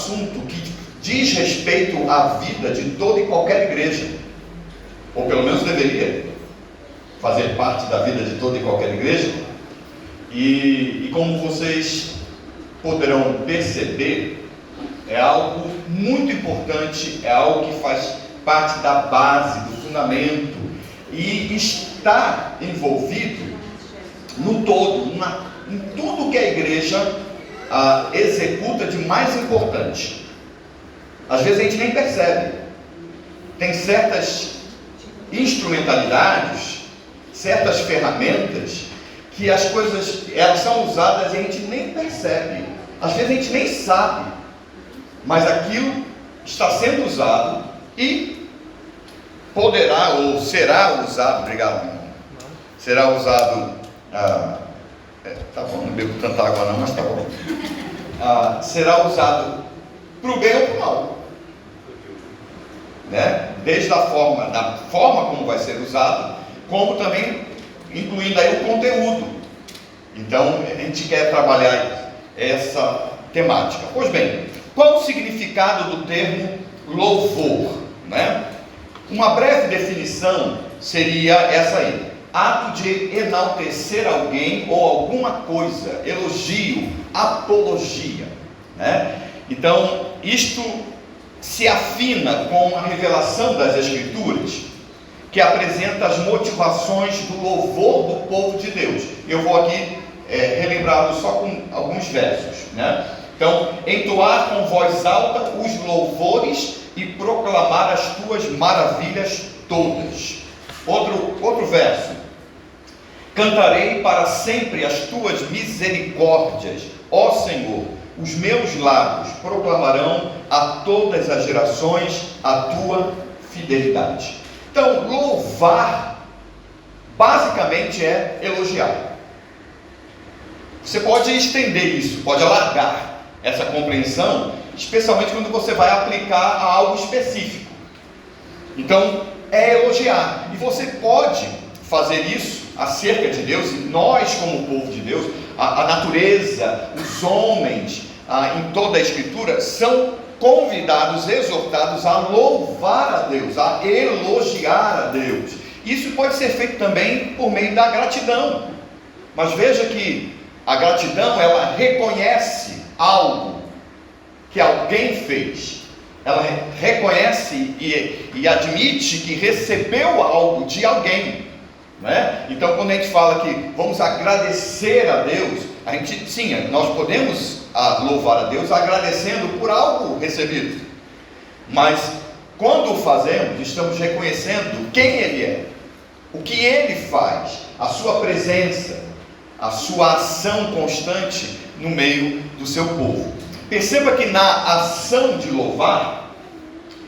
assunto que diz respeito à vida de toda e qualquer igreja, ou pelo menos deveria fazer parte da vida de toda e qualquer igreja. E como vocês poderão perceber, é algo muito importante, é algo que faz parte da base, do fundamento, e está envolvido no todo, em tudo que a igreja executa de mais importante. Às vezes a gente nem percebe. Tem certas instrumentalidades, certas ferramentas, que as coisas, elas são usadas e a gente nem percebe. Às vezes a gente nem sabe, mas aquilo está sendo usado e poderá ou será usado, obrigado, meu irmão, será usado, tá bom, não bebo tanta água não, mas tá bom, será usado para o bem ou para o mal, né? Desde da forma como vai ser usado, como também incluindo aí o conteúdo. Então a gente quer trabalhar essa temática. Pois bem, qual o significado do termo louvor, né? Uma breve definição seria essa aí: ato de enaltecer alguém ou alguma coisa, elogio, apologia, né? Então isto se afina com a revelação das Escrituras, que apresenta as motivações do louvor do povo de Deus. Eu vou aqui relembrá-lo só com alguns versos, né? Então, entoar com voz alta os louvores e proclamar as tuas maravilhas todas. Outro verso: cantarei para sempre as tuas misericórdias, ó Senhor, os meus lábios proclamarão a todas as gerações a tua fidelidade. Então, louvar basicamente é elogiar. Você pode estender isso, pode alargar essa compreensão, especialmente quando você vai aplicar a algo específico. Então, é elogiar. E você pode fazer isso acerca de Deus, e nós como povo de Deus, a natureza, os homens, em toda a Escritura, são convidados, exortados a louvar a Deus, a elogiar a Deus. Isso pode ser feito também por meio da gratidão. Mas veja que a gratidão, ela reconhece algo que alguém fez. Ela reconhece e admite que recebeu algo de alguém, né? Então, quando a gente fala que vamos agradecer a Deus, a gente, sim, nós podemos louvar a Deus agradecendo por algo recebido, mas quando o fazemos, estamos reconhecendo quem Ele é, o que Ele faz, a sua presença, a sua ação constante no meio do seu povo. Perceba que na ação de louvar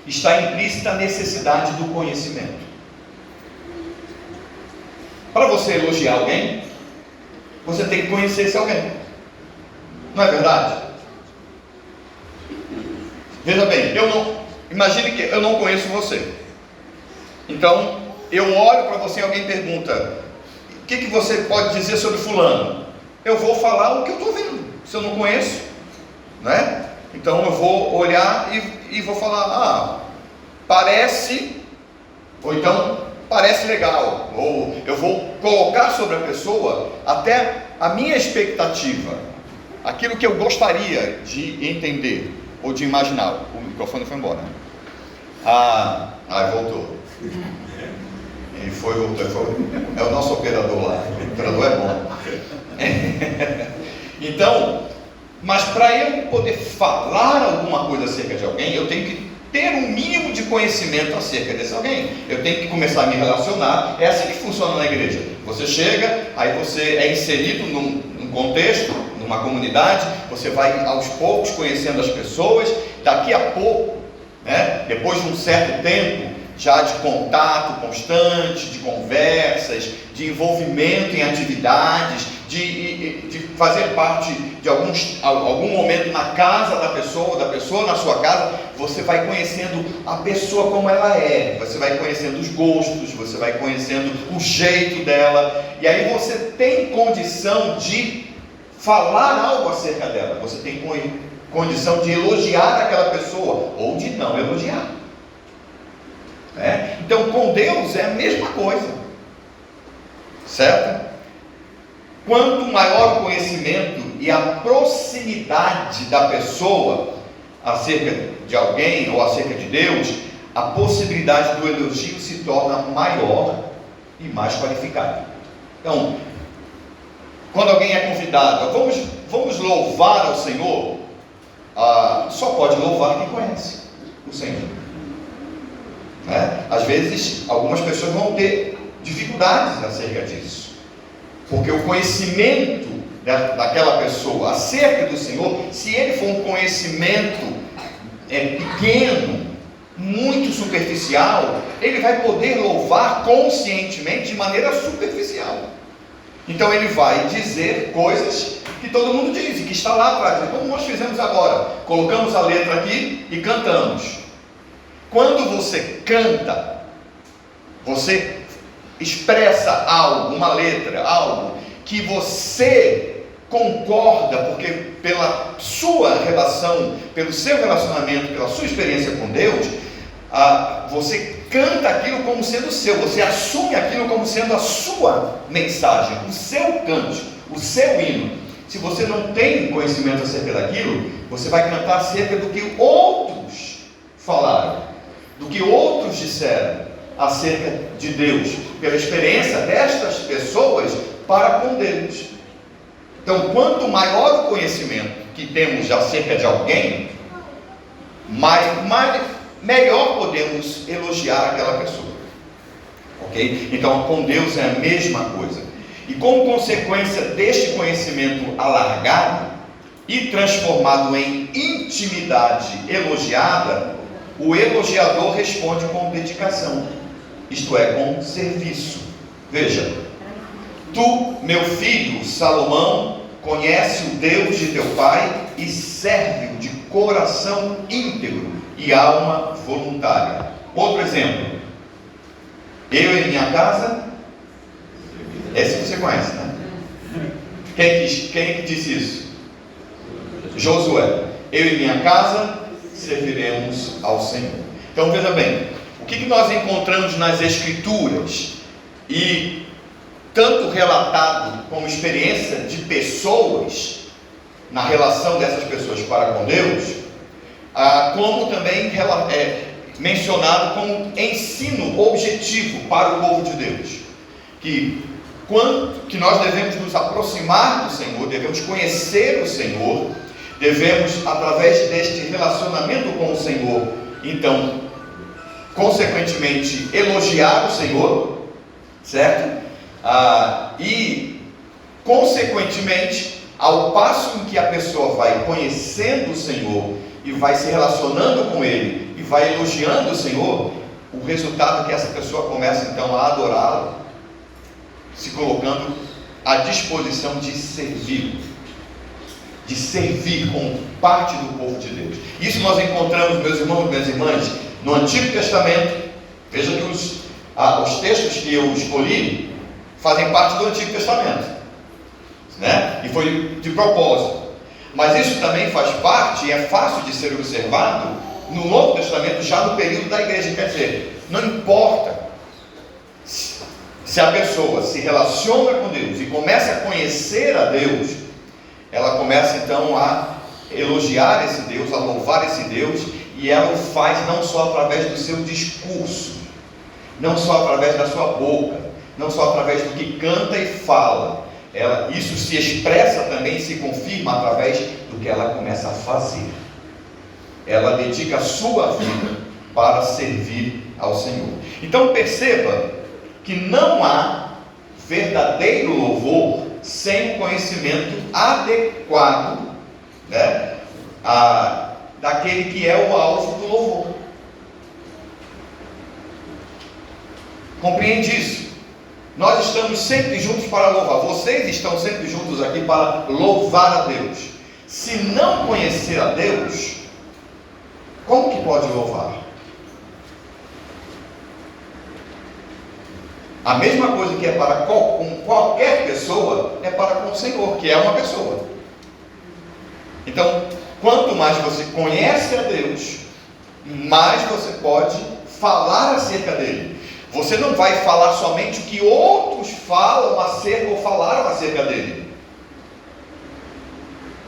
está implícita a necessidade do conhecimento. Para você elogiar alguém, você tem que conhecer esse alguém. Não é verdade? Veja bem, imagine que eu não conheço você. Então, eu olho para você e alguém pergunta: o que você pode dizer sobre fulano? Eu vou falar o que eu estou vendo, se eu não conheço, né? Então eu vou olhar e vou falar: parece, ou então parece legal, ou eu vou colocar sobre a pessoa até a minha expectativa, aquilo que eu gostaria de entender ou de imaginar. O microfone foi embora, né? Voltou. Ele voltou. É o nosso operador lá. O operador é bom. Então, mas para eu poder falar alguma coisa acerca de alguém, eu tenho que ter um mínimo de conhecimento acerca desse alguém. Eu tenho que começar a me relacionar. É assim que funciona na igreja. Você chega, aí você é inserido num contexto, numa comunidade, você vai aos poucos conhecendo as pessoas. Daqui a pouco, né, depois de um certo tempo já de contato constante, de conversas, de envolvimento em atividades, de fazer parte de algum momento na casa da pessoa na sua casa, você vai conhecendo a pessoa como ela é, você vai conhecendo os gostos, você vai conhecendo o jeito dela, e aí você tem condição de falar algo acerca dela, você tem condição de elogiar aquela pessoa ou de não elogiar. Então, com Deus é a mesma coisa, certo? Quanto maior o conhecimento e a proximidade da pessoa acerca de alguém ou acerca de Deus, a possibilidade do elogio se torna maior e mais qualificada. Então, quando alguém é convidado, vamos louvar ao Senhor, só pode louvar quem conhece o Senhor. Às vezes, algumas pessoas vão ter dificuldades acerca disso, porque o conhecimento daquela pessoa acerca do Senhor, se ele for um conhecimento pequeno, muito superficial, ele vai poder louvar conscientemente de maneira superficial. Então ele vai dizer coisas que todo mundo diz e que está lá atrás, como nós fizemos agora, colocamos a letra aqui e cantamos. Quando você canta, você expressa algo, uma letra, algo que você concorda, porque pela sua relação, pelo seu relacionamento, pela sua experiência com Deus, você canta aquilo como sendo seu, você assume aquilo como sendo a sua mensagem, o seu cântico, o seu hino. Se você não tem conhecimento acerca daquilo, você vai cantar acerca do que outros falaram, do que outros disseram acerca de Deus, pela experiência destas pessoas para com Deus. Então, quanto maior o conhecimento que temos acerca de alguém, melhor podemos elogiar aquela pessoa. Ok? Então, com Deus é a mesma coisa. E como consequência deste conhecimento alargado e transformado em intimidade elogiada, o elogiador responde com dedicação, isto é, com serviço. Veja: tu, meu filho Salomão, conhece o Deus de teu pai e serve-o de coração íntegro e alma voluntária. Outro exemplo: eu e minha casa. Esse você conhece, né? Quem que disse isso? Josué. Eu e minha casa serviremos ao Senhor. Então veja bem, o que nós encontramos nas Escrituras, e tanto relatado como experiência de pessoas, na relação dessas pessoas para com Deus, como também mencionado como ensino objetivo para o povo de Deus, que nós devemos nos aproximar do Senhor, devemos conhecer o Senhor, devemos, através deste relacionamento com o Senhor, então, consequentemente, elogiar o Senhor, certo? E, consequentemente, ao passo em que a pessoa vai conhecendo o Senhor e vai se relacionando com Ele e vai elogiando o Senhor, o resultado é que essa pessoa começa então a adorá-lo, se colocando à disposição de servir como parte do povo de Deus. Isso nós encontramos, meus irmãos e minhas irmãs, no Antigo Testamento. Veja que os textos que eu escolhi fazem parte do Antigo Testamento, né? E foi de propósito. Mas isso também faz parte, e é fácil de ser observado, no Novo Testamento, já no período da igreja. Quer dizer, não importa se a pessoa se relaciona com Deus e começa a conhecer a Deus, ela começa então a elogiar esse Deus, a louvar esse Deus, e ela o faz não só através do seu discurso, não só através da sua boca, não só através do que canta e fala. Isso se expressa também, se confirma através do que ela começa a fazer. Ela dedica a sua vida para servir ao Senhor. Então perceba que não há verdadeiro louvor sem o conhecimento adequado, né, daquele que é o alvo do louvor. Compreende isso? Nós estamos sempre juntos para louvar. Vocês estão sempre juntos aqui para louvar a Deus. Se não conhecer a Deus, como que pode louvar? A mesma coisa que é para com qualquer pessoa, é para com o Senhor, que é uma pessoa. Então, quanto mais você conhece a Deus, mais você pode falar acerca dele. Você não vai falar somente o que outros falam acerca ou falaram acerca dele.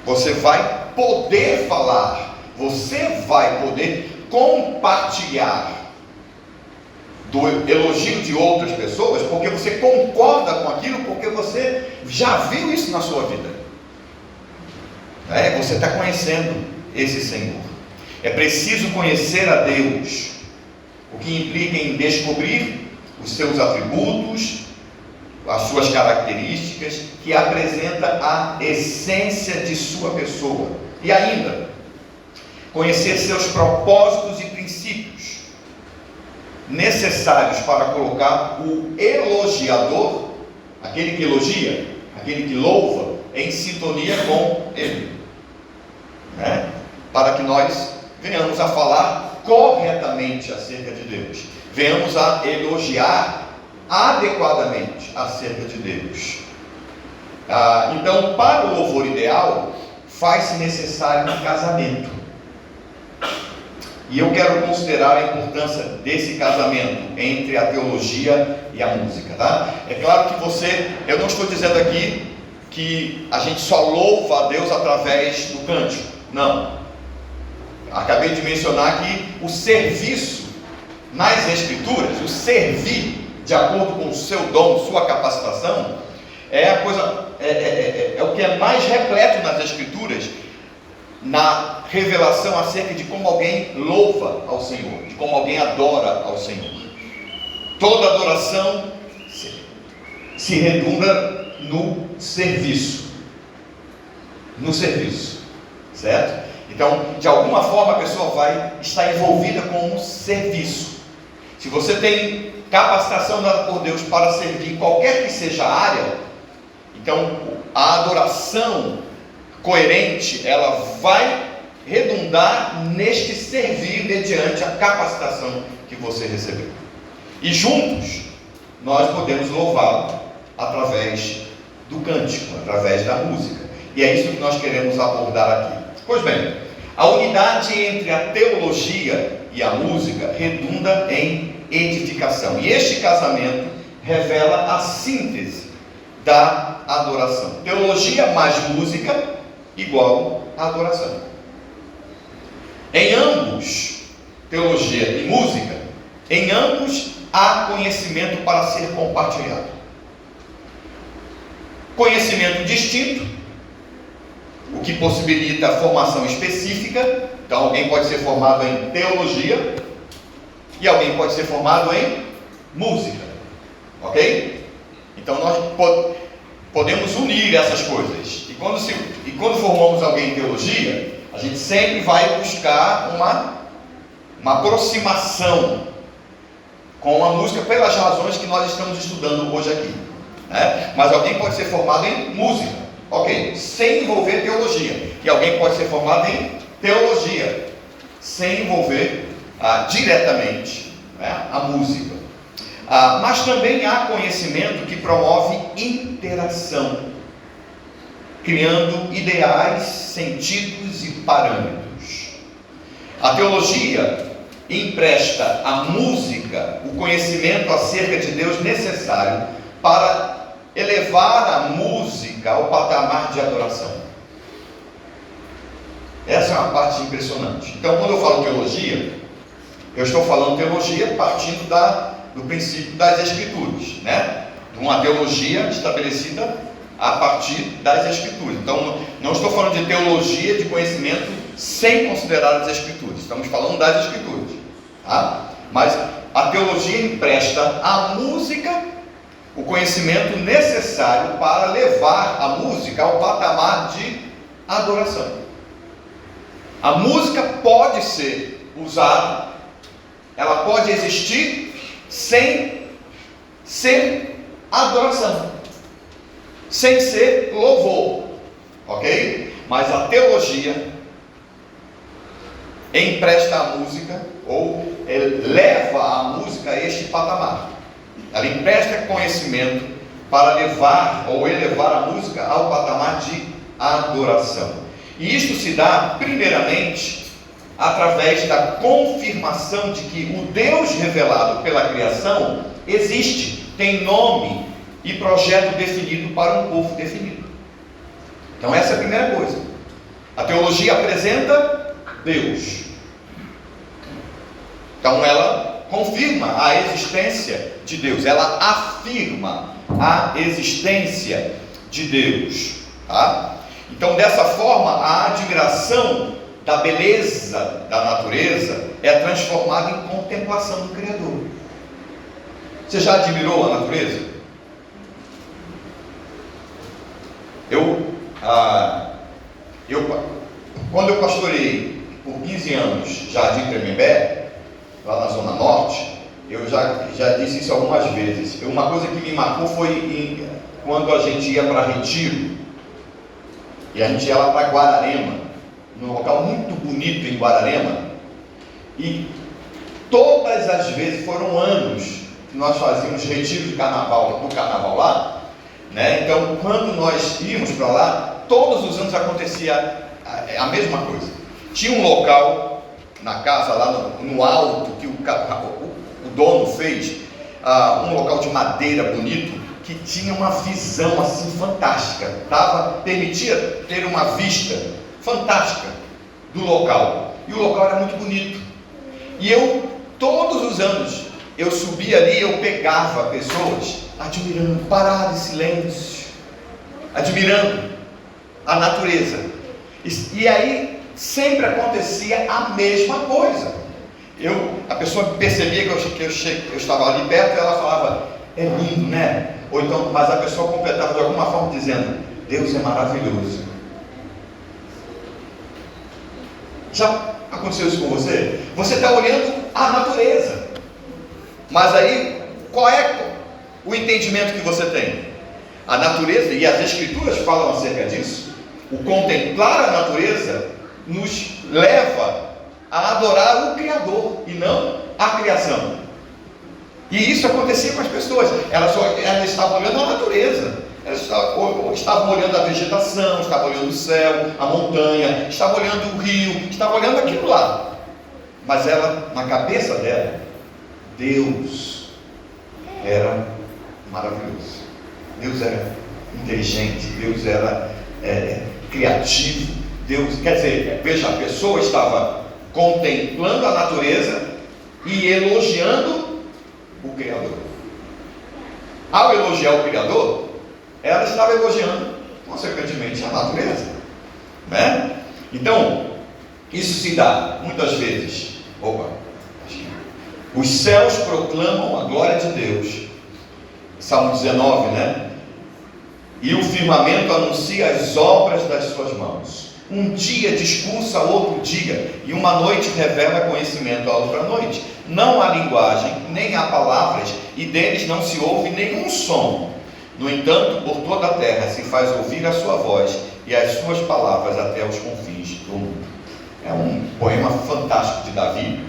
Você vai poder falar, você vai poder compartilhar do elogio de outras pessoas, porque você concorda com aquilo, porque você já viu isso na sua vida. Você está conhecendo esse Senhor. É preciso conhecer a Deus, o que implica em descobrir os seus atributos, as suas características, que apresenta a essência de sua pessoa. E ainda, conhecer seus propósitos e princípios, necessários para colocar o elogiador, aquele que elogia, aquele que louva, em sintonia com ele, para que nós venhamos a falar corretamente acerca de Deus, venhamos a elogiar adequadamente acerca de Deus. Então, para o louvor ideal, faz-se necessário um casamento. E eu quero considerar a importância desse casamento entre a teologia e a música, tá? É claro que eu não estou dizendo aqui que a gente só louva a Deus através do cântico, não. Acabei de mencionar que o serviço nas Escrituras, o servir de acordo com o seu dom, sua capacitação, é o que é mais repleto nas Escrituras, na revelação acerca de como alguém louva ao Senhor, de como alguém adora ao Senhor. Toda adoração se redunda no serviço, certo? Então, de alguma forma a pessoa vai estar envolvida com um serviço. Se você tem capacitação dada por Deus para servir em qualquer que seja a área, então a adoração coerente, ela vai redundar neste servir mediante a capacitação que você recebeu. E juntos nós podemos louvá-lo através do cântico, através da música. E é isso que nós queremos abordar aqui. Pois bem, a unidade entre a teologia e a música redunda em edificação. E este casamento revela a síntese da adoração. Teologia mais música igual a adoração. Em ambos, teologia e música, em ambos há conhecimento para ser compartilhado. Conhecimento distinto, o que possibilita a formação específica. Então alguém pode ser formado em teologia e alguém pode ser formado em música, ok? Então nós podemos unir essas coisas. E quando formamos alguém em teologia, a gente sempre vai buscar uma aproximação com a música pelas razões que nós estamos estudando hoje aqui, Mas alguém pode ser formado em música, ok, sem envolver teologia. E alguém pode ser formado em teologia, sem envolver diretamente a música. Mas também há conhecimento que promove interação, criando ideais, sentidos e parâmetros. A teologia empresta à música o conhecimento acerca de Deus necessário para elevar a música ao patamar de adoração. Essa é uma parte impressionante. Então, quando eu falo teologia, eu estou falando teologia partindo do princípio das Escrituras, de uma teologia estabelecida a partir das Escrituras. Então, não estou falando de teologia de conhecimento sem considerar as Escrituras. Estamos falando das Escrituras, Mas a teologia empresta à música o conhecimento necessário para levar a música ao patamar de adoração. A música pode ser usada, ela pode existir sem ser adoração, sem ser louvor, ok? Mas a teologia empresta a música, ou leva a música a este patamar. Ela empresta conhecimento para levar ou elevar a música ao patamar de adoração. E isto se dá, primeiramente, através da confirmação de que o Deus revelado pela criação existe, tem nome e projeto definido para um povo definido. Então essa é a primeira coisa. A teologia apresenta Deus. Então ela confirma a existência de Deus, ela afirma a existência de Deus, tá? Então dessa forma a admiração da beleza da natureza é transformada em contemplação do Criador. Você já admirou a natureza? Quando eu pastorei por 15 anos Jardim Tremembé, lá na Zona Norte, eu já disse isso algumas vezes. Uma coisa que me marcou foi quando a gente ia para Retiro, e a gente ia lá para Guararema, num local muito bonito em Guararema, e todas as vezes, foram anos que nós fazíamos retiro do carnaval lá, né? Então quando nós íamos para lá, todos os anos acontecia a mesma coisa. Tinha um local na casa lá no alto que o dono fez, um local de madeira bonito, que tinha uma visão assim fantástica, permitia ter uma vista fantástica do local, e o local era muito bonito. E eu, todos os anos, eu subia ali, eu pegava pessoas admirando, parado em silêncio, admirando a natureza. E aí sempre acontecia a mesma coisa. A pessoa percebia que eu estava ali perto, e ela falava: é lindo, né? Ou então, mas a pessoa completava de alguma forma dizendo: Deus é maravilhoso. Já aconteceu isso com você? Você está olhando a natureza, mas aí qual é o entendimento que você tem? A natureza, e as Escrituras falam acerca disso, o contemplar a natureza nos leva a adorar o Criador e não a criação. E isso acontecia com as pessoas. Elas estavam olhando a natureza, elas estavam olhando a vegetação, estavam olhando o céu, a montanha, estavam olhando o rio, estavam olhando aquilo lá. Mas ela, na cabeça dela, Deus era maravilhoso, Deus era inteligente, Deus era criativo. Deus, quer dizer, veja, a pessoa estava contemplando a natureza e elogiando o Criador. Ao elogiar o Criador, ela estava elogiando, consequentemente, a natureza, né? Então, isso se dá muitas vezes. Os céus proclamam a glória de Deus, Salmo 19, né? E o firmamento anuncia as obras das suas mãos. Um dia discursa outro dia, e uma noite revela conhecimento a outra noite. Não há linguagem, nem há palavras, e deles não se ouve nenhum som. No entanto, por toda a terra se faz ouvir a sua voz, e as suas palavras até os confins do mundo. É um poema fantástico de Davi,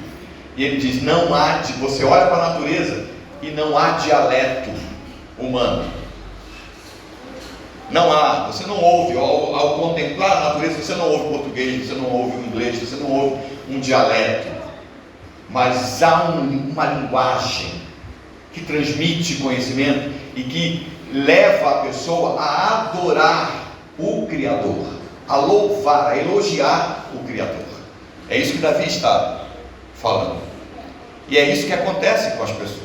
e ele diz: não há, você olha para a natureza e não há dialeto humano. Não há, você não ouve, ao contemplar a natureza, você não ouve português, você não ouve o inglês, você não ouve um dialeto, mas há uma linguagem que transmite conhecimento e que leva a pessoa a adorar o Criador, a louvar, a elogiar o Criador. É isso que Davi está falando, e é isso que acontece com as pessoas.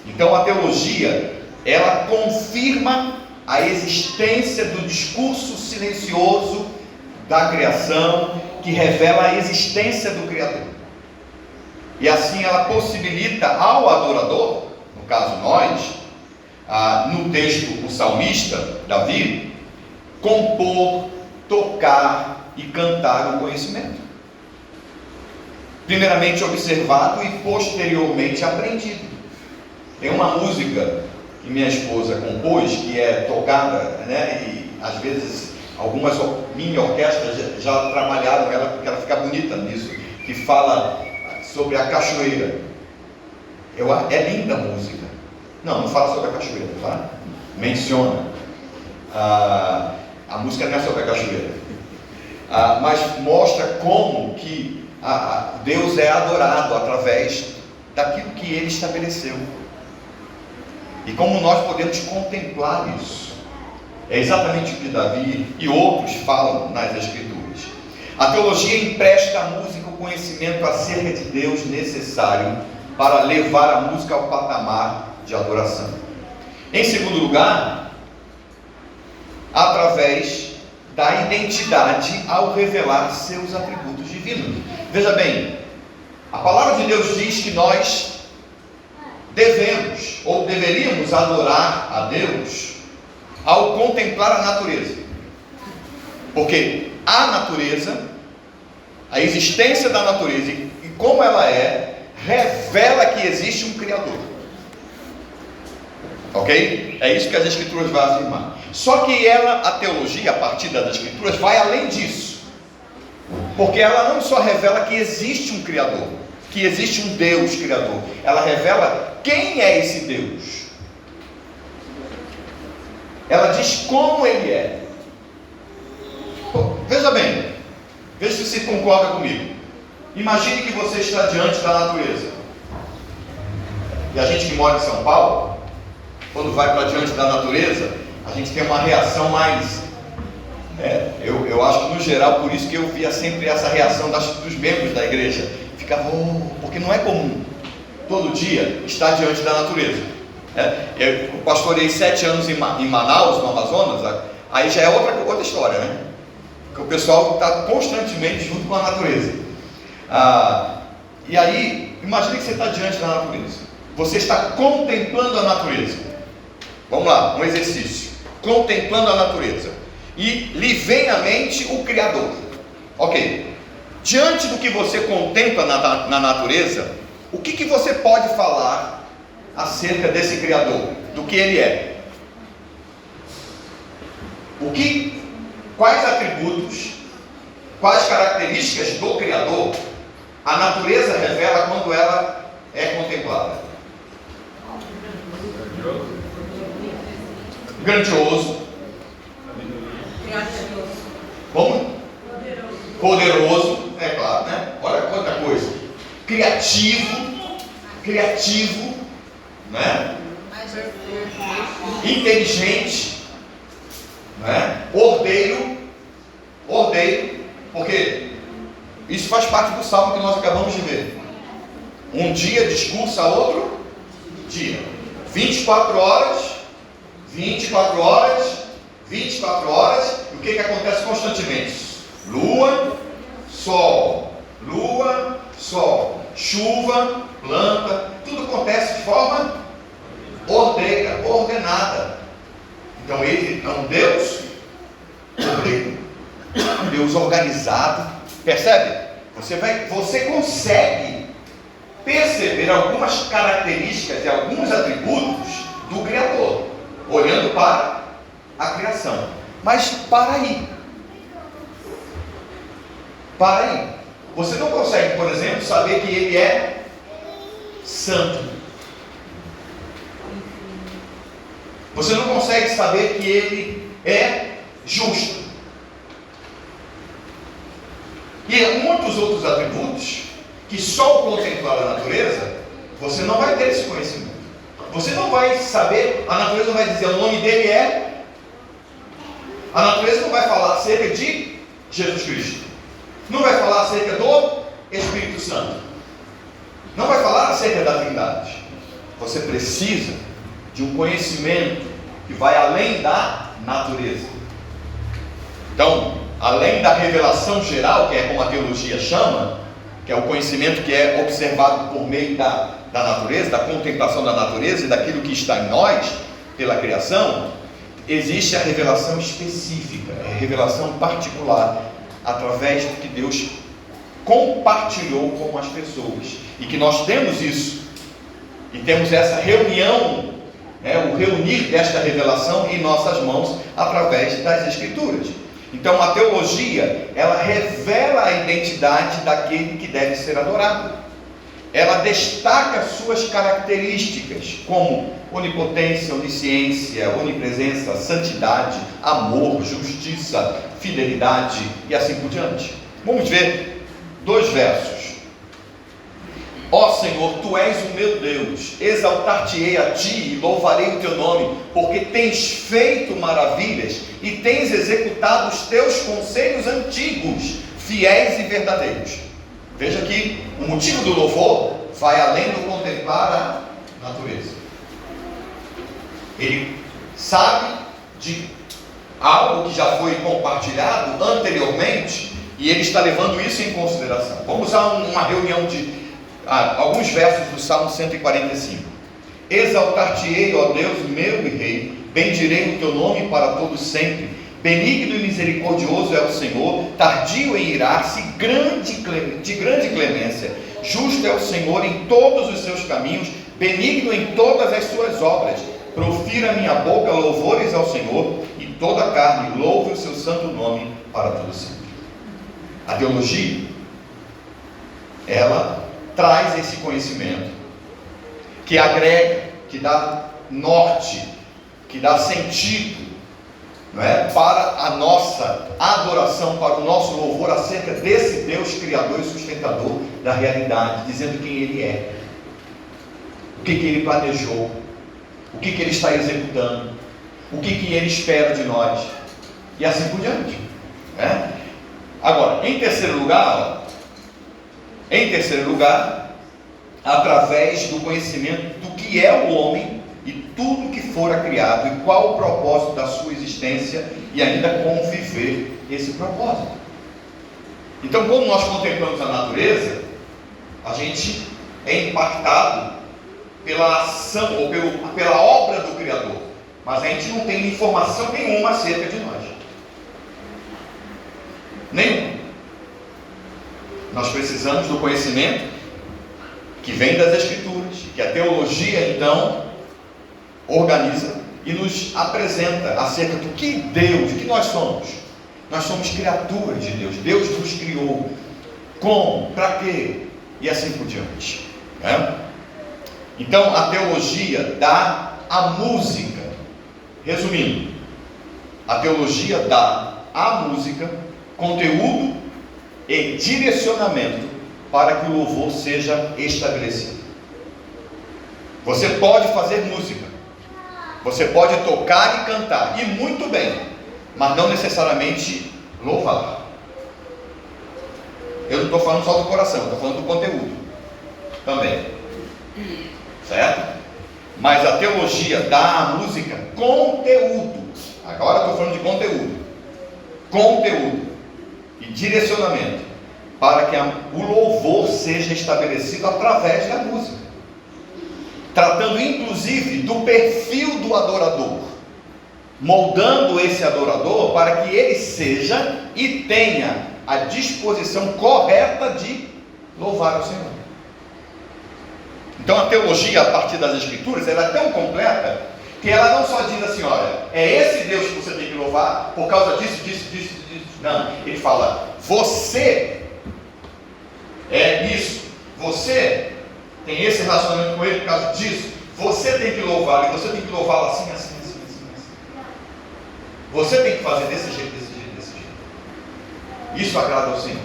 Então a teologia, ela confirma a existência do discurso silencioso da criação, que revela a existência do Criador, e assim ela possibilita ao adorador, no caso nós, no texto o salmista Davi, compor, tocar e cantar o conhecimento, primeiramente observado e posteriormente aprendido. Tem uma música que minha esposa compôs, que é tocada, né? E às vezes algumas mini orquestras já trabalharam ela, porque ela fica bonita nisso, que fala sobre a cachoeira. É linda a música. Não fala sobre a cachoeira, tá? Menciona. A música não é sobre a cachoeira. mas mostra como que Deus é adorado através daquilo que Ele estabeleceu. E como nós podemos contemplar isso. É exatamente o que Davi e outros falam nas Escrituras. A teologia empresta à música o conhecimento acerca de Deus necessário para levar a música ao patamar de adoração. Em segundo lugar, através da identidade ao revelar seus atributos divinos. Veja bem, a palavra de Deus diz que nós devemos ou deveríamos adorar a Deus ao contemplar a natureza, porque a natureza, a existência da natureza e como ela é, revela que existe um Criador. Ok? É isso que as Escrituras vão afirmar. Só que a teologia, a partir das Escrituras, vai além disso, porque ela não só revela que existe um Criador, que existe um Deus Criador, ela revela quem é esse Deus. Ela diz como Ele é. Veja bem, veja se você concorda comigo. Imagine que você está diante da natureza. E a gente que mora em São Paulo, quando vai para diante da natureza, a gente tem uma reação mais... eu acho que no geral, por isso que eu via sempre essa reação dos membros da igreja. Ficava, porque não é comum todo dia estar diante da natureza. Eu pastorei 7 anos em Manaus, no Amazonas, aí já é outra história, né? Porque o pessoal está constantemente junto com a natureza. E aí, imagine que você está diante da natureza. Você está contemplando a natureza. Vamos lá, um exercício. Contemplando a natureza. E lhe vem à mente o Criador. Ok. Diante do que você contempla na natureza, o que você pode falar acerca desse Criador? Do que Ele é? Quais atributos, quais características do Criador a natureza revela quando ela é contemplada? Grandioso. Como? Poderoso, é claro, né? Olha quanta coisa. Criativo, né? Inteligente, né? Ordeiro, porque isso faz parte do salmo que nós acabamos de ver. Um dia discursa outro dia. 24 horas, e o que acontece constantemente? Lua, sol, chuva, planta, tudo acontece de forma ordenada. Então Ele é um Deus ordeiro, um Deus organizado. Percebe? Você consegue perceber algumas características e alguns atributos do Criador, olhando para a criação. Mas para aí. Você não consegue, por exemplo, saber que Ele é santo. Você não consegue saber que Ele é justo. E muitos outros atributos que só o contemplar a natureza, você não vai ter esse conhecimento. Você não vai saber, a natureza não vai dizer o nome dele é. A natureza não vai falar acerca de Jesus Cristo. Não vai falar acerca do Espírito Santo. Não vai falar acerca da Trindade. Você precisa de um conhecimento que vai além da natureza. Então, além da revelação geral, que é como a teologia chama, que é o conhecimento que é observado por meio da natureza, da contemplação da natureza e daquilo que está em nós, pela criação, existe a revelação específica, a revelação particular, através do que Deus compartilhou com as pessoas, e que nós temos isso, e temos essa reunião, o reunir desta revelação em nossas mãos, através das Escrituras. Então a teologia, ela revela a identidade daquele que deve ser adorado. ela destaca suas características, como onipotência, onisciência, onipresença, santidade, amor, justiça, fidelidade e assim por diante. Vamos ver 2 versos. Ó Senhor, Tu és o meu Deus, exaltar-te-ei a Ti e louvarei o Teu nome, porque tens feito maravilhas e tens executado os Teus conselhos antigos, fiéis e verdadeiros. Veja que o motivo do louvor vai além do contemplar a natureza. Ele sabe de algo que já foi compartilhado anteriormente e ele está levando isso em consideração. Vamos a uma reunião de alguns versos do Salmo 145. Exaltar-te-ei, ó Deus, meu e Rei, bendirei o teu nome para todo sempre. Benigno e misericordioso é o Senhor, tardio em irar-se, de grande clemência. Justo é o Senhor em todos os seus caminhos, benigno em todas as suas obras. Profira minha boca louvores ao Senhor, e toda a carne louve o seu santo nome para todo sempre. A teologia, ela traz esse conhecimento, que agrega, que dá norte, que dá sentido, não é? Para a nossa adoração, para o nosso louvor acerca desse Deus criador e sustentador da realidade, dizendo quem Ele é, o que Ele planejou, o que Ele está executando, o que Ele espera de nós, e assim por diante, né? Agora, em terceiro lugar, através do conhecimento do que é o homem e tudo que fora criado e qual o propósito da sua existência e ainda como viver esse propósito. Então, quando nós contemplamos a natureza, a gente é impactado pela ação ou pela obra do Criador, mas a gente não tem informação nenhuma acerca de nós. Nenhuma. Nós precisamos do conhecimento que vem das Escrituras, que a teologia então organiza e nos apresenta acerca do que Deus, o que nós somos. Nós somos criaturas de Deus. Deus nos criou. Como? Para quê? E assim por diante, né? Então a teologia dá a música. Resumindo, a teologia dá à música conteúdo e direcionamento para que o louvor seja estabelecido. Você pode fazer música, você pode tocar e cantar, e muito bem, mas não necessariamente louvar. Eu não estou falando só do coração, estou falando do conteúdo também, certo? Mas a teologia dá à música conteúdo. Agora estou falando de conteúdo e direcionamento para que o louvor seja estabelecido através da música, tratando inclusive do perfil do adorador, moldando esse adorador para que ele seja e tenha a disposição correta de louvar o Senhor. Então a teologia a partir das Escrituras, ela é tão completa que ela não só diz assim, olha, é esse Deus que você tem que louvar por causa disso. Não, ele fala, você é isso, você tem esse relacionamento com ele por causa disso, você tem que louvá-lo, e você tem que louvá-lo assim. Você tem que fazer desse jeito. Isso agrada ao Senhor.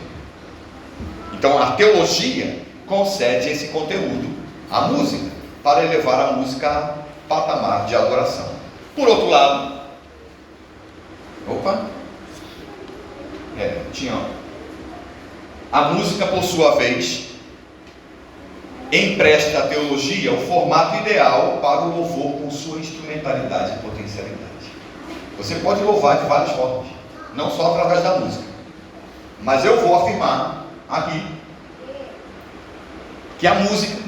Então a teologia concede esse conteúdo à música, para elevar a música a patamar de adoração. Por outro lado, a música, por sua vez, empresta à teologia o formato ideal para o louvor com sua instrumentalidade e potencialidade. Você pode louvar de várias formas, não só através da música, mas eu vou afirmar aqui que a música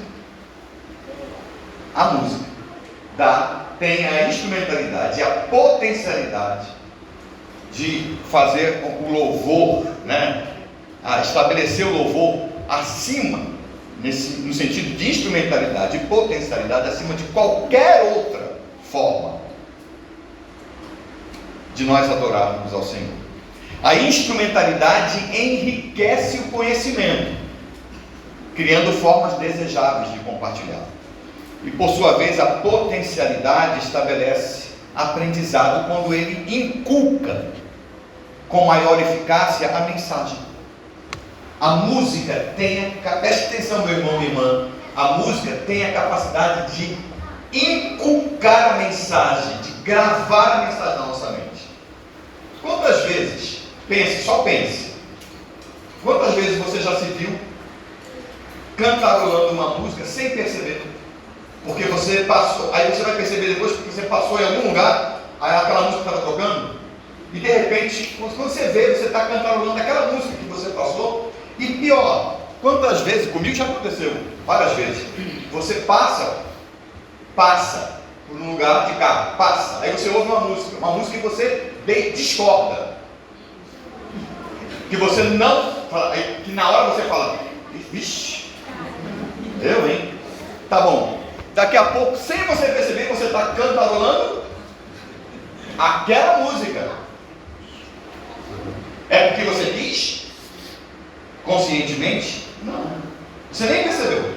tem a instrumentalidade e a potencialidade de fazer o louvor, a estabelecer o louvor acima, no sentido de instrumentalidade e potencialidade, acima de qualquer outra forma de nós adorarmos ao Senhor. A instrumentalidade enriquece o conhecimento. criando formas desejáveis de compartilhar. E por sua vez, a potencialidade estabelece aprendizado quando ele inculca com maior eficácia a mensagem. A música tem, preste atenção, meu irmão, minha irmã, a música tem a capacidade de inculcar a mensagem, de gravar a mensagem na nossa mente. Quantas vezes, só pense, quantas vezes você já se viu cantarolando uma música sem perceber? Porque você passou, aí você vai perceber depois, porque você passou em algum lugar, aí aquela música estava tocando, e de repente, quando você vê, você está cantarolando aquela música que você passou. E pior, quantas vezes, comigo já aconteceu, várias vezes, você passa por um lugar de carro, aí você ouve uma música que você discorda, que você não, que na hora você fala, vixe, hein? Tá bom, daqui a pouco, sem você perceber, você está cantarolando aquela música. É porque você quis? Conscientemente? Não. Você nem percebeu.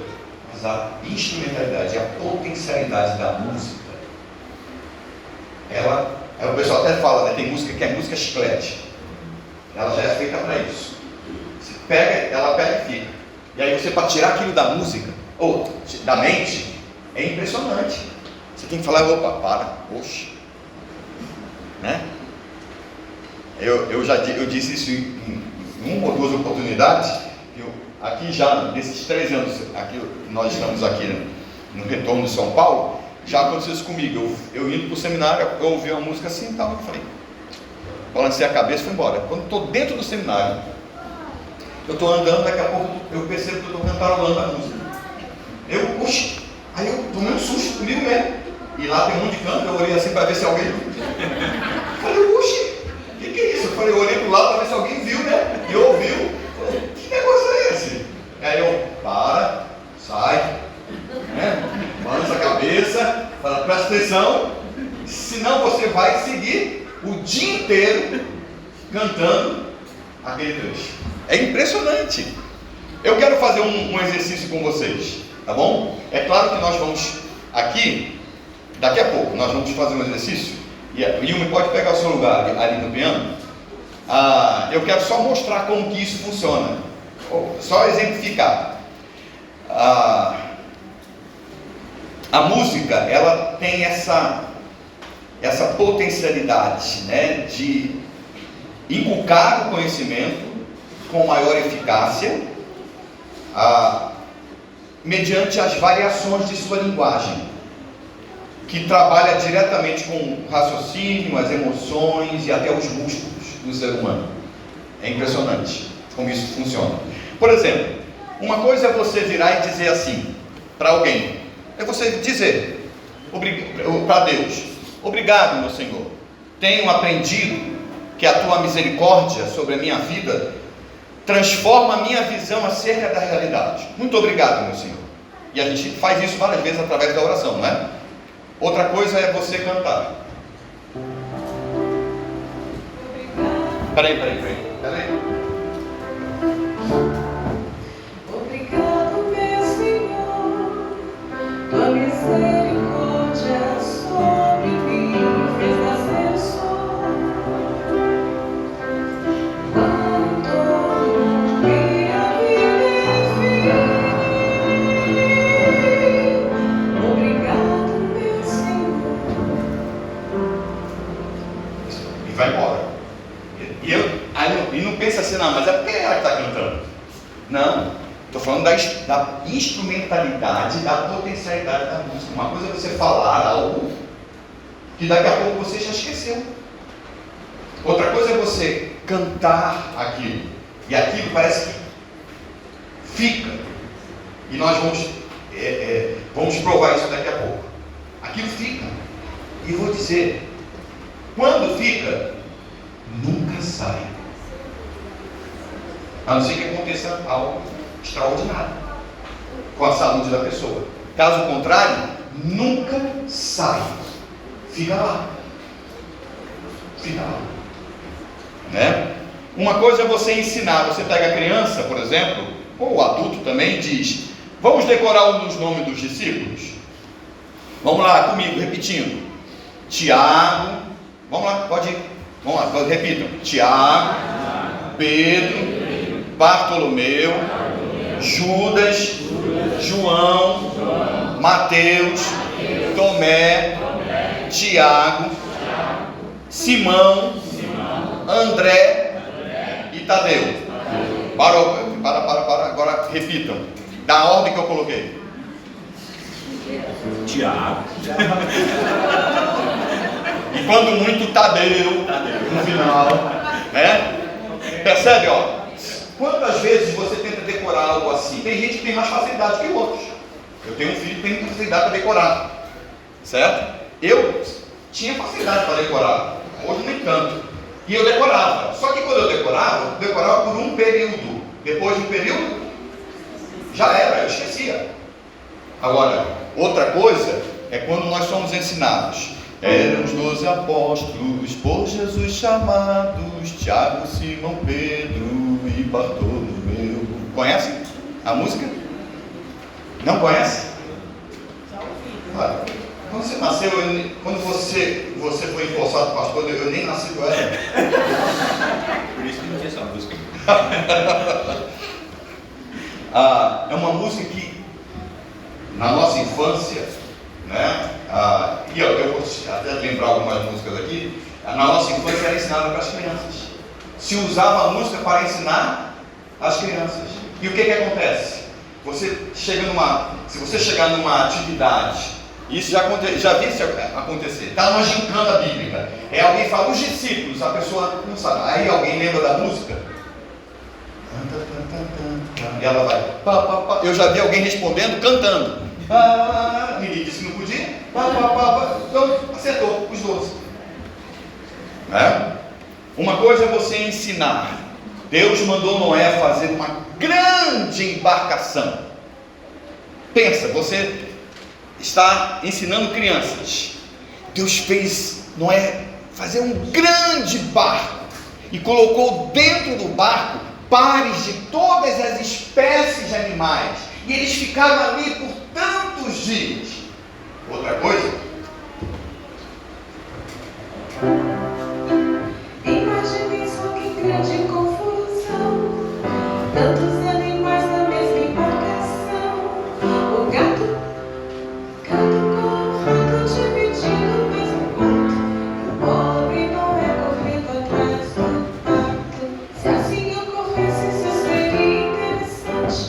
Mas a instrumentalidade, a potencialidade da música, o pessoal até fala, né, tem música que é música chiclete. Ela já é feita para isso. Ela pega e fica. E aí você, para tirar aquilo da música, ou da mente, é impressionante. Você tem que falar, opa, oxe. Né? Eu disse isso em uma ou duas oportunidades. Aqui já, nesses 3 anos aqui, nós estamos aqui no retorno de São Paulo, já aconteceu isso comigo. Eu indo para o seminário, eu ouvi uma música assim e tal, eu falei, balancei a cabeça e fui embora. Quando estou dentro do seminário, eu estou andando, daqui a pouco eu percebo que eu estou cantarolando a música. Aí eu tomei um susto comigo mesmo. E lá tem um monte de canto, eu olhei assim para ver se alguém viu. Falei, o que é isso? Eu olhei para o lado para ver se alguém viu, né? E ouviu. Falei, que negócio é esse? Aí eu, sai, né? Balança a cabeça, fala, presta atenção, senão você vai seguir o dia inteiro cantando aquele trecho. É impressionante. Eu quero fazer um exercício com vocês, tá bom? É claro que nós vamos aqui, daqui a pouco, nós vamos fazer um exercício, e o Yumi pode pegar o seu lugar ali no piano. Eu quero só mostrar como que isso funciona, só exemplificar. A música, ela tem essa potencialidade, né, de inculcar o conhecimento com maior eficácia, mediante as variações de sua linguagem, que trabalha diretamente com o raciocínio, as emoções e até os músculos do ser humano. É impressionante como isso funciona. Por exemplo, uma coisa é você virar e dizer assim para alguém, é você dizer para Deus, obrigado, meu Senhor, tenho aprendido que a tua misericórdia sobre a minha vida transforma a minha visão acerca da realidade. Muito obrigado, meu Senhor. E a gente faz isso várias vezes através da oração, não é? Outra coisa é você cantar. Peraí. Obrigado, meu Senhor, tua misericórdia sobre mim fez nascer o sol. Quando minha vida obrigado, meu Senhor. E vai embora. E não pensa assim, não, mas é porque ela que está cantando. Não, estou falando da instrumentalidade, da potencialidade da música. Uma coisa é você falar algo que daqui a pouco você já esqueceu. Outra coisa é você cantar aquilo, e aquilo parece que fica. E nós vamos provar isso daqui a pouco. Aquilo fica. E vou dizer, quando fica, nunca sai. A não ser que aconteça algo extraordinário com a saúde da pessoa. Caso contrário, nunca sai. Fica lá. Né? Uma coisa é você ensinar. Você pega a criança, por exemplo, ou o adulto também, diz: vamos decorar os nomes dos discípulos? Vamos lá comigo, repetindo. Tiago, vamos lá, pode ir. Vamos lá, repitam. Tiago, Pedro, Bartolomeu, Judas, João, Mateus, Tomé, Tiago, Simão, André e Tadeu. Para, agora repitam, da ordem que eu coloquei. Tiago. E quando muito, Tadeu no final, né? Percebe, ó? Quantas vezes você tenta decorar algo assim? Tem gente que tem mais facilidade que outros. Eu tenho um filho que tem facilidade para decorar, certo? Eu tinha facilidade para decorar, hoje nem tanto. E eu decorava. Só que quando eu decorava por um período. Depois de um período, já era, eu esquecia. Agora, outra coisa é quando nós somos ensinados. Eram os 12 apóstolos, por Jesus chamados, Tiago, Simão, Pedro e Bartolomeu. Conhecem a música? Não conhece? Olha, quando você nasceu, quando você foi empossado pastor, eu nem nasci com ela. Por isso que não tinha essa música. É uma música que, na nossa infância, né? E eu vou até lembrar algumas músicas aqui. Na nossa infância era ensinada para as crianças. Se usava a música para ensinar as crianças. E o que acontece? Se você chegar numa atividade, isso já vi isso acontecer. Está numa gincana bíblica. Alguém fala os discípulos, a pessoa não sabe. Aí alguém lembra da música. E ela vai. Eu já vi alguém respondendo cantando. Ninguém disse que não podia. Então acertou os 12. Uma coisa é você ensinar. Deus mandou Noé fazer uma grande embarcação. Pensa, você está ensinando crianças. Deus fez Noé fazer um grande barco e colocou dentro do barco pares de todas as espécies de animais. E eles ficaram ali por tantos dias. Outra coisa. Imagine só que grande confusão. Tantos animais na mesma embarcação. O gato com o rato dividindo o mesmo quarto. E o pobre Noé correndo atrás do pato. Se assim ocorresse, isso seria interessante.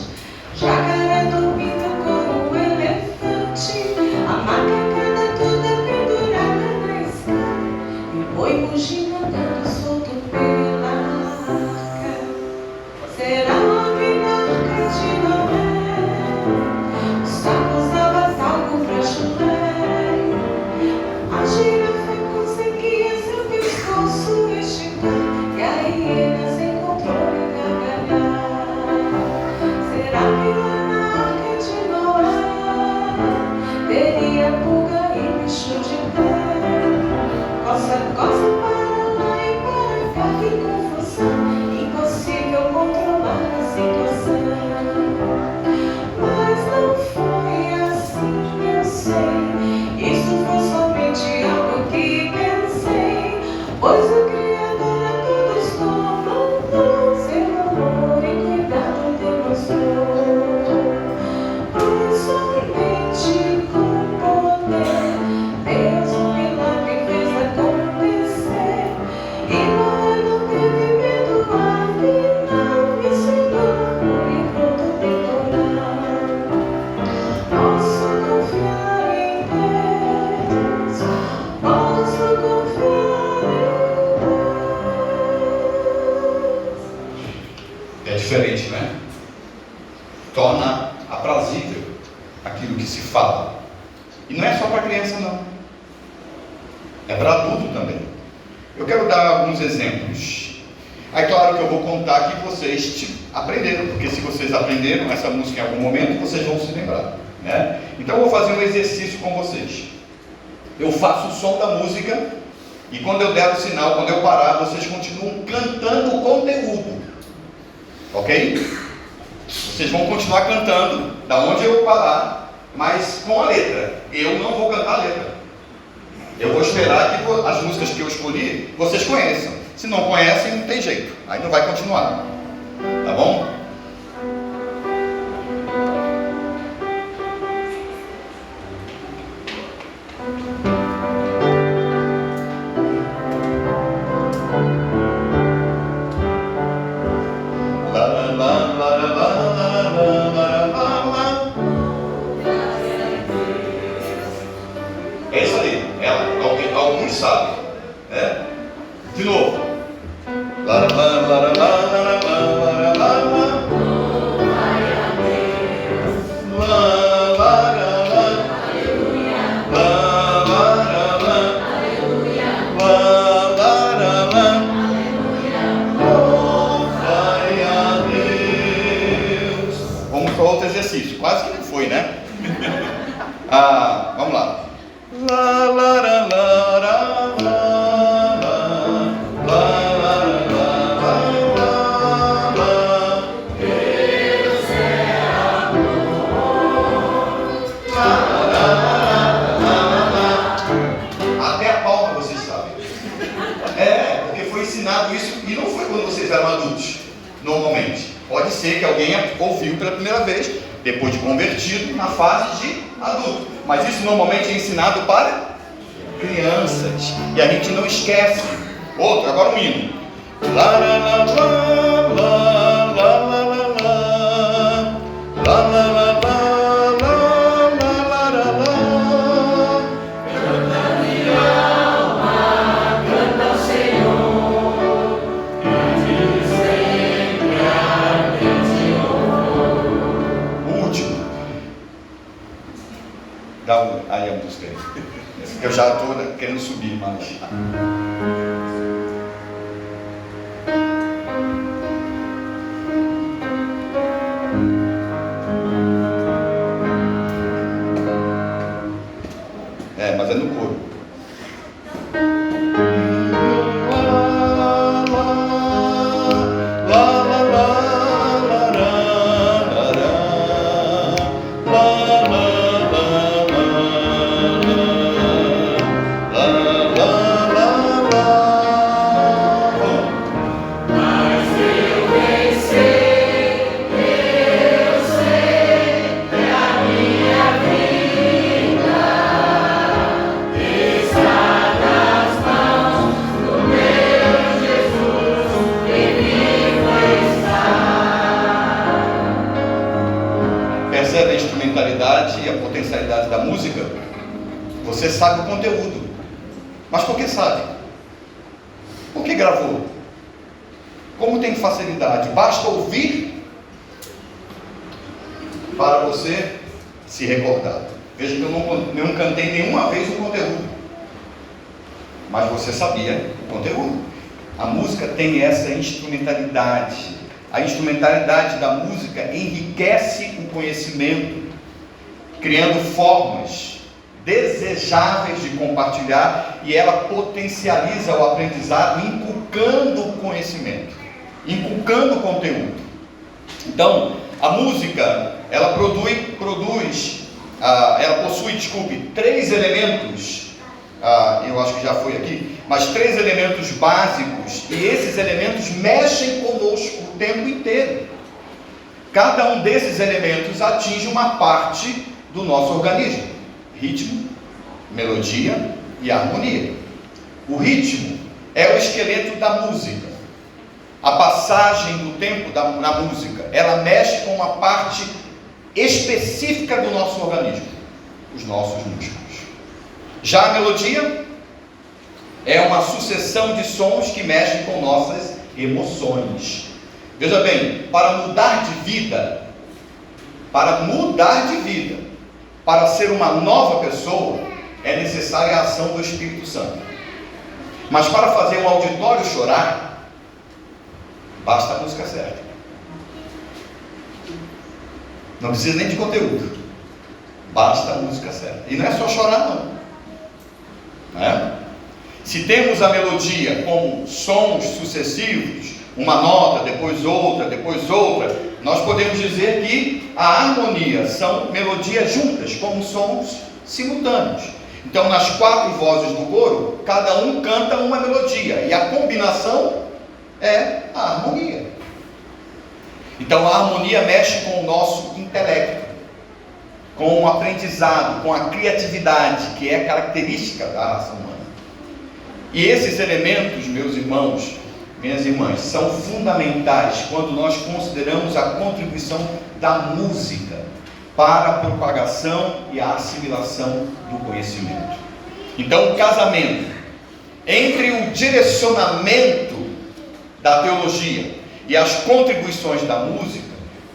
Jacaré dormindo com o elefante. A macacada toda pendurada na escada. E o boi mugindo andando solto pela arca. Será alguém na arca de Noé? O sapo usava talco pra chulé. A girafa conseguia seu pescoço esticar. E a hiena se encontrou em gargalhar. Será que lá na arca de Noé teria pulga e bicho de pé? Coça para lá e para cá, que confusão. Impossível controlar a situação. Mas não foi assim, eu sei. Isso foi somente algo que pensei. Pois o Criador a todos comandou. Seu amor e cuidado demonstrou. Mas somente com poder Deus um milagre fez acontecer. E Noé não teve medo, afinal ensinou amor e pronto temporal. Posso confiar em Deus, posso confiar em Deus. É diferente, né? Torna aprazível aquilo que se fala. E não é só para criança, não. É para adulto também. Eu quero dar alguns exemplos. É claro que eu vou contar que vocês aprenderam, porque se vocês aprenderam essa música em algum momento, vocês vão se lembrar, né? Então eu vou fazer um exercício com vocês. Eu faço o som da música e quando eu der o sinal, quando eu parar, vocês continuam cantando o conteúdo. Ok? Vocês Vocês vão continuar cantando da onde eu parar, mas com a letra. Eu não vou cantar a letra. Eu vou esperar que as músicas que eu escolhi, vocês conheçam. Se não conhecem, não tem jeito. Aí não vai continuar. Tá bom? É isso aí, alguns sabem, né? De novo. Vamos para outro exercício, quase que não foi, né? Vamos lá. Até a palma vocês sabem. Porque foi ensinado isso e não foi quando vocês eram adultos, normalmente. Pode ser que alguém ouviu pela primeira vez, depois de convertido, na fase de adulto. Mas isso normalmente é ensinado para crianças. E a gente não esquece. Outro, agora um hino. Aí a música aí. Eu já estou querendo subir mais. Mas é no coro. Percebe a instrumentalidade e a potencialidade da música? Você sabe o conteúdo. Mas por que sabe? Por que gravou? Como tem facilidade? Basta ouvir para você se recordar. Veja que eu não cantei nenhuma vez o conteúdo, mas você sabia o conteúdo. A música tem essa instrumentalidade. A instrumentalidade da música enriquece o conhecimento, criando formas desejáveis de compartilhar, e ela potencializa o aprendizado, inculcando o conhecimento, inculcando o conteúdo. Então, a música, ela possui, três elementos. Eu acho que já foi aqui, mas três elementos básicos, e esses elementos mexem conosco o tempo inteiro. Cada um desses elementos atinge uma parte do nosso organismo: ritmo, melodia e harmonia. O ritmo é o esqueleto da música. A passagem do tempo na música, ela mexe com uma parte específica do nosso organismo, os nossos músculos. Já a melodia é uma sucessão de sons que mexem com nossas emoções. Veja bem, para mudar de vida, para ser uma nova pessoa, é necessária a ação do Espírito Santo. Mas para fazer um auditório chorar, basta a música certa. Não precisa nem de conteúdo, basta a música certa. E não é só chorar não. Se temos a melodia como sons sucessivos, uma nota, depois outra, nós podemos dizer que a harmonia são melodias juntas, como sons simultâneos. Então, nas 4 vozes do coro, cada um canta uma melodia, e a combinação é a harmonia. Então, a harmonia mexe com o nosso intelecto, com o aprendizado, com a criatividade, que é característica da raça humana. E esses elementos, meus irmãos, minhas irmãs, são fundamentais quando nós consideramos a contribuição da música para a propagação e a assimilação do conhecimento. Então, o casamento entre o direcionamento da teologia e as contribuições da música,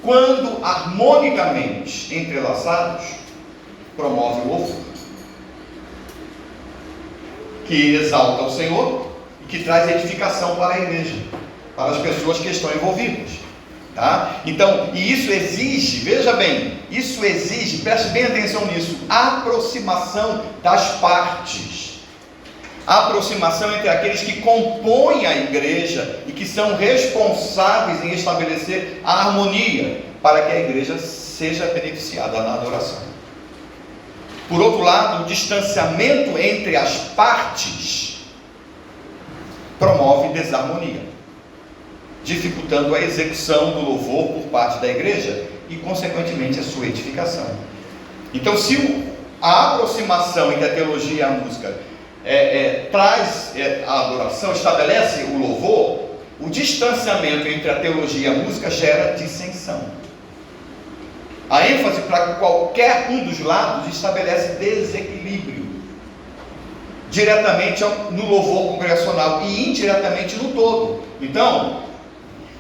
quando harmonicamente entrelaçados, promove o louvor, que exalta o Senhor e que traz edificação para a igreja, para as pessoas que estão envolvidas, tá? Então, e isso exige, veja bem, isso exige, preste bem atenção nisso, aproximação das partes, aproximação entre aqueles que compõem a igreja e que são responsáveis em estabelecer a harmonia para que a igreja seja beneficiada na adoração. Por outro lado, o distanciamento entre as partes promove desarmonia, dificultando a execução do louvor por parte da igreja e, consequentemente, a sua edificação. Então, se a aproximação entre a teologia e a música traz a adoração, estabelece o louvor, o distanciamento entre a teologia e a música gera dissensão. A ênfase para qualquer um dos lados estabelece desequilíbrio, diretamente no louvor congregacional e indiretamente no todo. Então,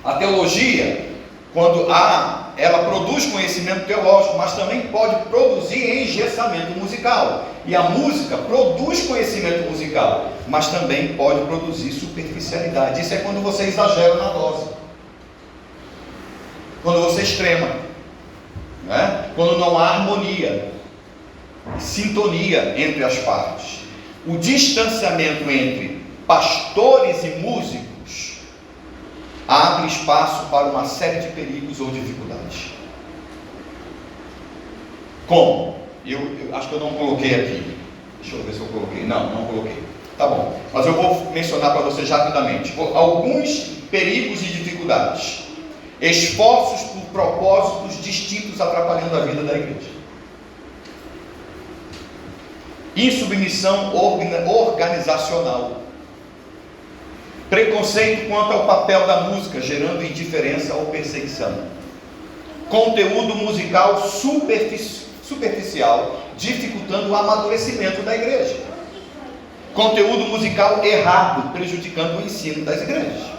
a teologia, quando ela produz conhecimento teológico, mas também pode produzir engessamento musical. E a música produz conhecimento musical, mas também pode produzir superficialidade. Isso é quando você exagera na dose, quando você extrema, né? Quando não há harmonia, sintonia entre as partes. O distanciamento entre pastores e músicos abre espaço para uma série de perigos ou dificuldades. Como? Eu acho que eu não coloquei aqui. Deixa eu ver se eu coloquei. Não coloquei. Tá bom. Mas eu vou mencionar para vocês rapidamente alguns perigos e dificuldades. Esforços por propósitos distintos atrapalhando a vida da igreja. Insubmissão organizacional. Preconceito quanto ao papel da música, gerando indiferença ou perseguição. Conteúdo musical superficial, dificultando o amadurecimento da igreja. Conteúdo musical errado, prejudicando o ensino das igrejas.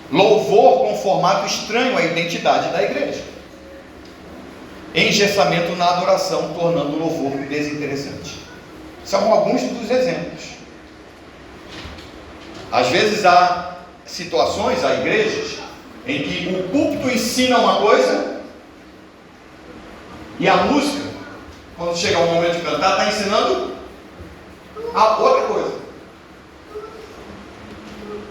Louvor com formato estranho à identidade da igreja. Engessamento na adoração, tornando o louvor desinteressante. São alguns dos exemplos. Às vezes há situações, há igrejas, em que o púlpito ensina uma coisa e a música, quando chega o momento de cantar, está ensinando a outra coisa.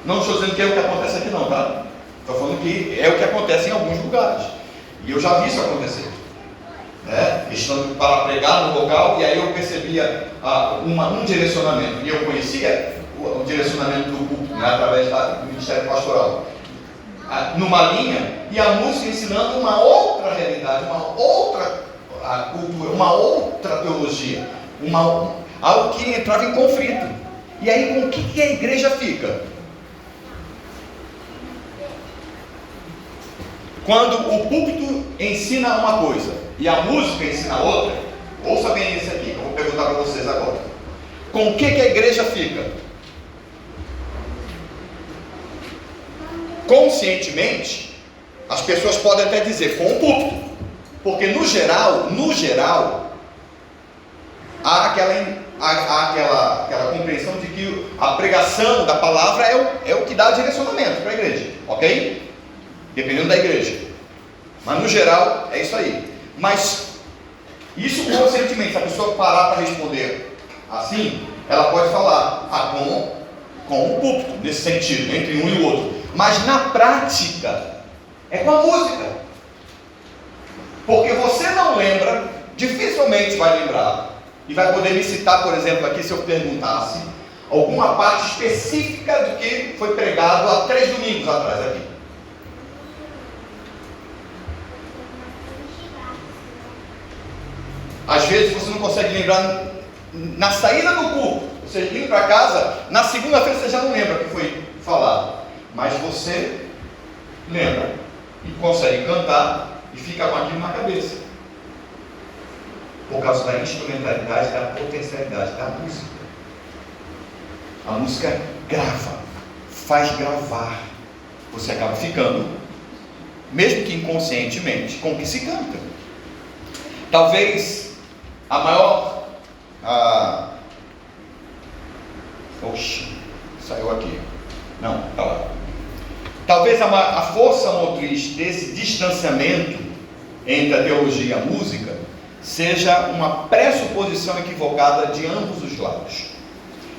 Não estou dizendo que é o que acontece aqui não, tá? Estou falando que é o que acontece em alguns lugares. E eu já vi isso acontecer. Estando para pregar no local, e aí eu percebia um direcionamento. E eu conhecia o direcionamento do púlpito, através do Ministério Pastoral. Numa linha, e a música ensinando uma outra realidade, uma outra cultura, uma outra teologia. Algo que entrava em conflito. E aí com o que a igreja fica? Quando o púlpito ensina uma coisa e a música ensina outra, ouça bem isso aqui, que eu vou perguntar para vocês agora. Com o que a igreja fica? Conscientemente, as pessoas podem até dizer com o púlpito, porque no geral, há aquela compreensão de que a pregação da palavra é o que dá direcionamento para a igreja, ok? Dependendo da igreja, mas no geral é isso aí. Mas isso conscientemente, se a pessoa parar para responder assim, ela pode falar com o púlpito, nesse sentido, entre um e o outro. Mas na prática, É com a música. Porque você não lembra, dificilmente vai lembrar, e vai poder me citar, por exemplo, aqui, se eu perguntasse alguma parte específica do que foi pregado há 3 domingos atrás aqui. Às vezes você não consegue lembrar na saída do culto, você indo para casa, na segunda-feira você já não lembra o que foi falado, mas você lembra e consegue cantar e fica com aquilo na cabeça, por causa da instrumentalidade, da potencialidade da música. A música grava, faz gravar, você acaba ficando, mesmo que inconscientemente, com o que se canta. Talvez a maior... Oxi, saiu aqui. Não, está lá. Talvez a força motriz desse distanciamento entre a teologia e a música seja uma pressuposição equivocada de ambos os lados.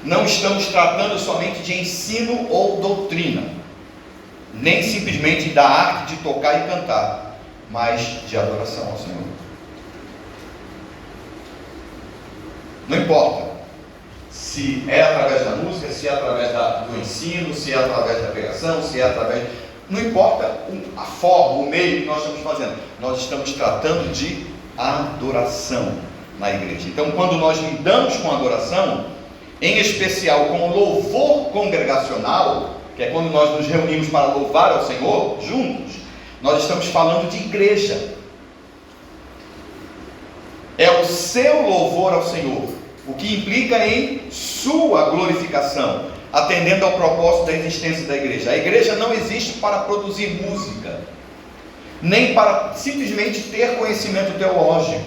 Não estamos tratando somente de ensino ou doutrina, nem simplesmente da arte de tocar e cantar, mas de adoração ao Senhor. Não importa se é através da música, se é através do ensino, se é através da pregação, se é através... Não importa a forma, o meio que nós estamos fazendo. Nós estamos tratando de adoração na igreja. Então, quando nós lidamos com adoração, em especial com louvor congregacional, que é quando nós nos reunimos para louvar ao Senhor juntos, nós estamos falando de igreja. É o seu louvor ao Senhor, o que implica em sua glorificação, atendendo ao propósito da existência da igreja. A igreja não existe para produzir música, nem para simplesmente ter conhecimento teológico.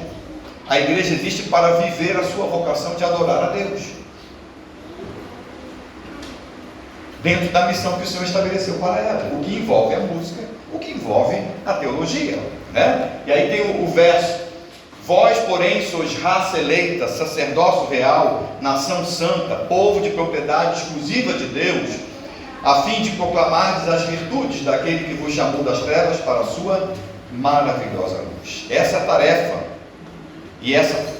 A igreja existe para viver a sua vocação de adorar a Deus, dentro da missão que o Senhor estabeleceu para ela, o que envolve a música, o que envolve a teologia, né? E aí tem o verso: vós, porém, sois raça eleita, sacerdócio real, nação santa, povo de propriedade exclusiva de Deus, a fim de proclamardes as virtudes daquele que vos chamou das trevas para a sua maravilhosa luz. Essa é a tarefa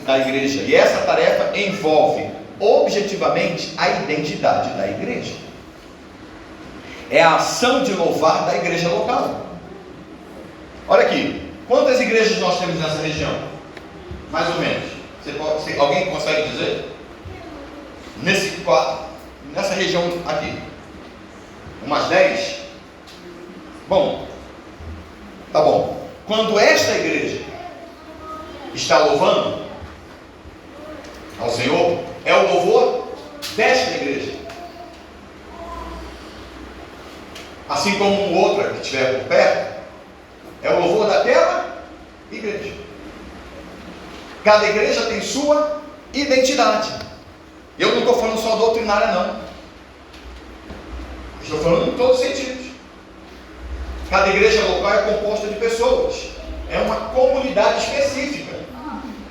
da igreja, e essa tarefa envolve objetivamente a identidade da igreja. É a ação de louvar da igreja local. Olha aqui, quantas igrejas nós temos nessa região? Mais ou menos. Alguém consegue dizer? Nessa região aqui, umas 10? Bom, tá bom. Quando esta igreja está louvando ao Senhor, é o louvor desta igreja. Assim como outra que estiver por perto, é o louvor daquela igreja. Cada igreja tem sua identidade. Eu não estou falando só doutrinária, não. Estou falando em todos os sentidos. Cada igreja local é composta de pessoas. É uma comunidade específica.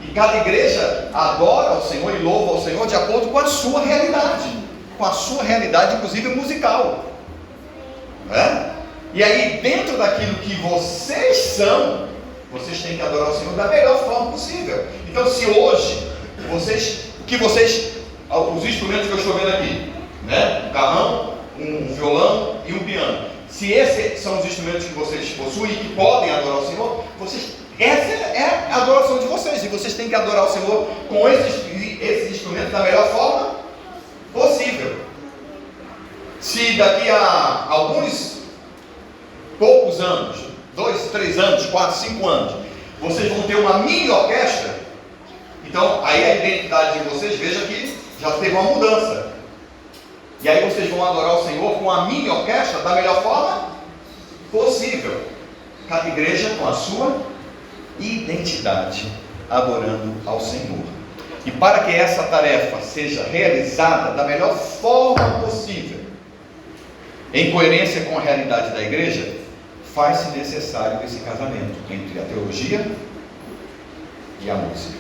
E cada igreja adora ao Senhor e louva ao Senhor de acordo com a sua realidade. Com a sua realidade, inclusive musical. Né? E aí, dentro daquilo que vocês são, vocês têm que adorar o Senhor da melhor forma possível. Então, se hoje, os instrumentos que eu estou vendo aqui, né? Um carrão, um violão e um piano, se esses são os instrumentos que vocês possuem e que podem adorar o Senhor, essa é a adoração de vocês, e vocês têm que adorar o Senhor com esses instrumentos da melhor forma possível. Se daqui a alguns poucos anos, 2, 3 anos, 4, 5 anos, vocês vão ter uma mini orquestra, então aí a identidade de vocês, veja que já teve uma mudança. E aí vocês vão adorar o Senhor com a mini orquestra da melhor forma possível. Cada igreja com a sua identidade, adorando ao Senhor. E para que essa tarefa seja realizada da melhor forma possível, em coerência com a realidade da igreja, faz-se necessário esse casamento entre a teologia e a música,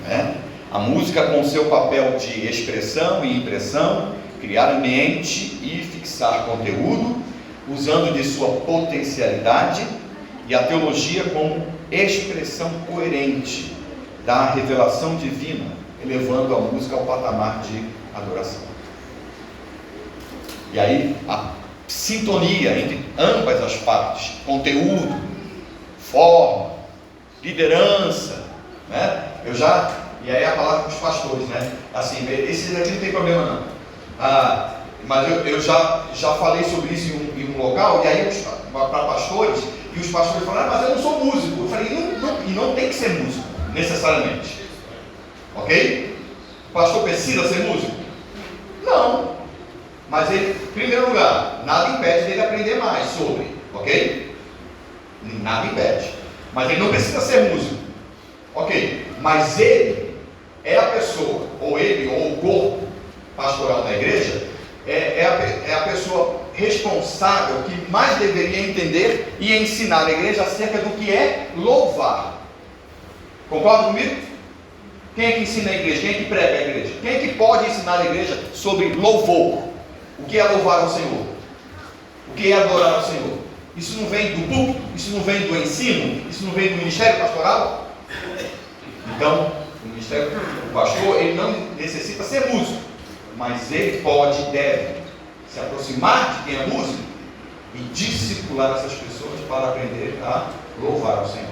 né? A música com seu papel de expressão e impressão, criar ambiente e fixar conteúdo. usando de sua potencialidade, e a teologia como expressão coerente da revelação divina, elevando a música ao patamar de adoração. E aí a sintonia entre ambas as partes, conteúdo, forma, liderança, né? E aí a palavra para os pastores, né? Assim, esses aqui não tem problema não. Mas eu já falei sobre isso em um local, e aí para pastores, e os pastores falaram, mas eu não sou músico. Eu falei, não tem que ser músico, necessariamente. Ok? O pastor precisa ser músico? Não. Mas ele, em primeiro lugar, nada impede dele aprender mais sobre, ok? Nada impede. Mas ele não precisa ser músico. Ok? Mas ele é a pessoa, ou ele, ou o corpo pastoral da igreja, é a pessoa responsável que mais deveria entender e ensinar a igreja acerca do que é louvar. Concorda comigo? Quem é que ensina a igreja? Quem é que prega a igreja? Quem é que pode ensinar a igreja sobre louvor? O que é louvar ao Senhor? O que é adorar ao Senhor? Isso não vem do púlpito? Isso não vem do ensino? Isso não vem do ministério pastoral? Então, o pastor, ele não necessita ser músico, mas ele pode e deve se aproximar de quem é músico e discipular essas pessoas para aprender a louvar ao Senhor.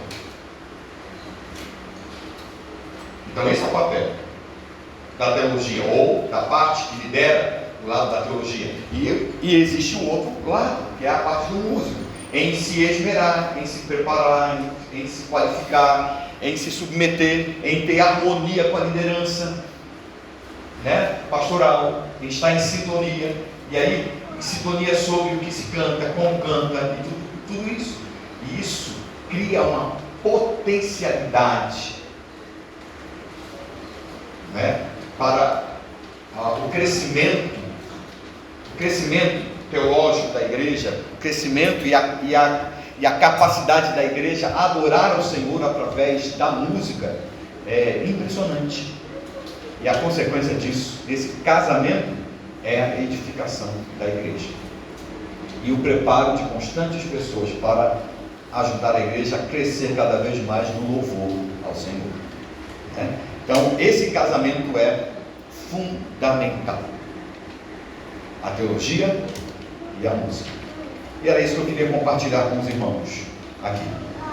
Então esse é o papel da teologia, ou da parte que lidera o lado da teologia. E existe o outro lado, que é a parte do músico, em se esmerar, em se preparar, em se qualificar, em se submeter, em ter harmonia com a liderança, né, pastoral, em estar em sintonia. E aí, sintonia sobre o que se canta, como canta, e tudo isso. E isso cria uma potencialidade, né, para o crescimento teológico da igreja, o crescimento e a capacidade da igreja a adorar ao Senhor através da música é impressionante. E a consequência disso, desse casamento, é a edificação da igreja e o preparo de constantes pessoas para ajudar a igreja a crescer cada vez mais no louvor ao Senhor, né? Então esse casamento é fundamental, a teologia e a música. E era isso que eu queria compartilhar com os irmãos aqui,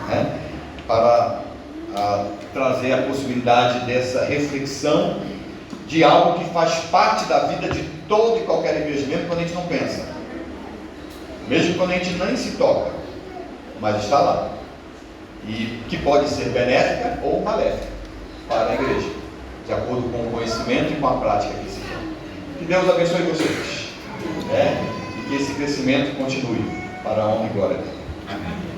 né? Para trazer a possibilidade dessa reflexão de algo que faz parte da vida de todo e qualquer igreja, mesmo quando a gente não pensa, mesmo quando a gente nem se toca, mas está lá, e que pode ser benéfica ou maléfica para a igreja, de acordo com o conhecimento e com a prática que se tem. Que Deus abençoe vocês, né? E que esse crescimento continue para a honra e glória dele. Amém.